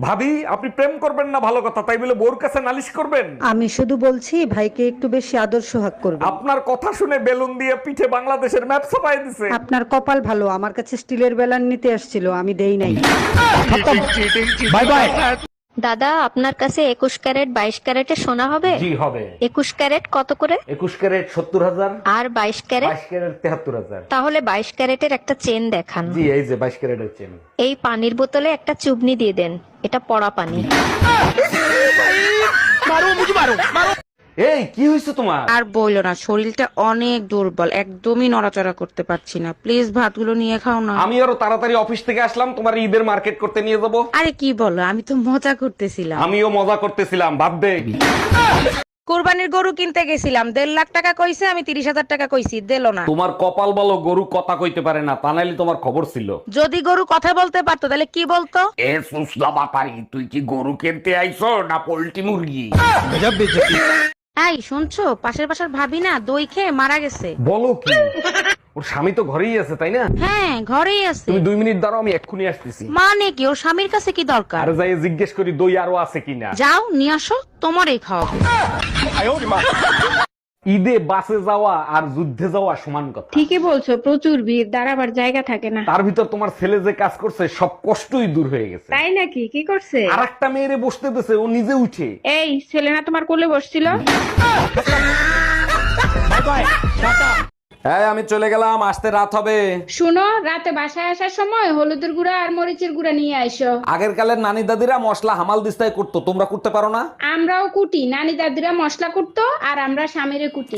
ভাবি, আপনি প্রেম করবেন না ভালো কথা, তাই বলে বউর কাছে নালিশ করবেন? আমি শুধু বলছি ভাইকে একটু বেশি আদর সোহাগ করবে। আপনার কথা শুনে বেলুন দিয়ে পিঠে বাংলাদেশের ম্যাপ ছাপাই দিছে। আপনার কপাল ভালো, আমার কাছে স্টিলের বেলান নিতে আসছিল, আমি দেই নাই। Bye bye. দাদা, আপনার কাছে 21 ক্যারেট 22 ক্যারেটের সোনা হবে? জি হবে। 21 ক্যারেট কত করে? 21 ক্যারেট 70,000। আর 22 ক্যারেট? 22 ক্যারেট 73,000। তাহলে 22 ক্যারেটের একটা চেন দেখান। জি এই যে 22 ক্যারেটের চেন। এই পানির বোতলে একটা চুবনি দিয়ে দেন, এটা পড়া পানি। এই কি হয়েছে তোমার? আর বইলো না, শরীরটা অনেক দুর্বল, একদমই নড়াচড়া করতে পারছি না। প্লিজ ভাতগুলো নিয়ে খাও না। আমি আরো তাড়াতাড়ি অফিস থেকে আসলাম, তোমার ঈদের মার্কেট করতে নিয়ে যাব। আরে কি বলো, আমি তো মজা করতেছিলাম। আমিও মজা করতেছিলাম, বাদ দে। কোরবানির গরু কিনতে গেছিলাম, 1.5 লাখ টাকা কইছে, আমি 30,000 টাকা কইছি, দিলো না। তোমার কপাল বলো গরু কথা কইতে পারে না, তা নাইলে তোমার খবর ছিল। যদি গরু কথা বলতে পারতো তাহলে কি বলতো? এ সুসলা বাপারি, তুই কি গরু কিনতে আইছো না পোল্ট্রি মুরগি? এই শুনছো, পাশের বাসার ভাবি না দই খেয়ে মারা গেছে। বলো কি? ওর স্বামী তো ঘরেই আছে তাই না? হ্যাঁ, ঘরেই আছে। তুমি 2 মিনিট দাঁড়াও, আমি এক্ষুনি আসতেছি। মানে কি, ওর স্বামীর কাছে কি দরকার? আর যাই জিজ্ঞেস করি দই আরো আছে কিনা। যাও নিয়ে আসো, তোমারই খাওয়াবো। ঈদে বাসে যাওয়া আর যুদ্ধে যাওয়া সমান কথা। ঠিকই বলছো, প্রচুর ভিড়, দাঁড়াবার জায়গা থাকে না। তার ভিতর তোমার ছেলে যে কাজ করছে সব কষ্টই দূর হয়ে গেছে। তাই নাকি? কি করছে? আর একটা মেয়েরে বসতে দিছে, ও নিজে উঠে। এই ছেলে না তোমার কোলে বসছিল? হ্যাঁ আমি চলে গেলাম, আসতে রাত হবে। শুনো, রাতে বাসায় আসার সময় হলুদের গুঁড়া আর মরিচের গুঁড়া নিয়ে আইসো। আগের কালের নানি দাদিরা মশলা হামাল দিস্তায় করতো, তোমরা করতে পারো না? আমরাও কুটি, নানি দাদিরা মশলা কুটতো আর আমরা স্বামীরে কুটি।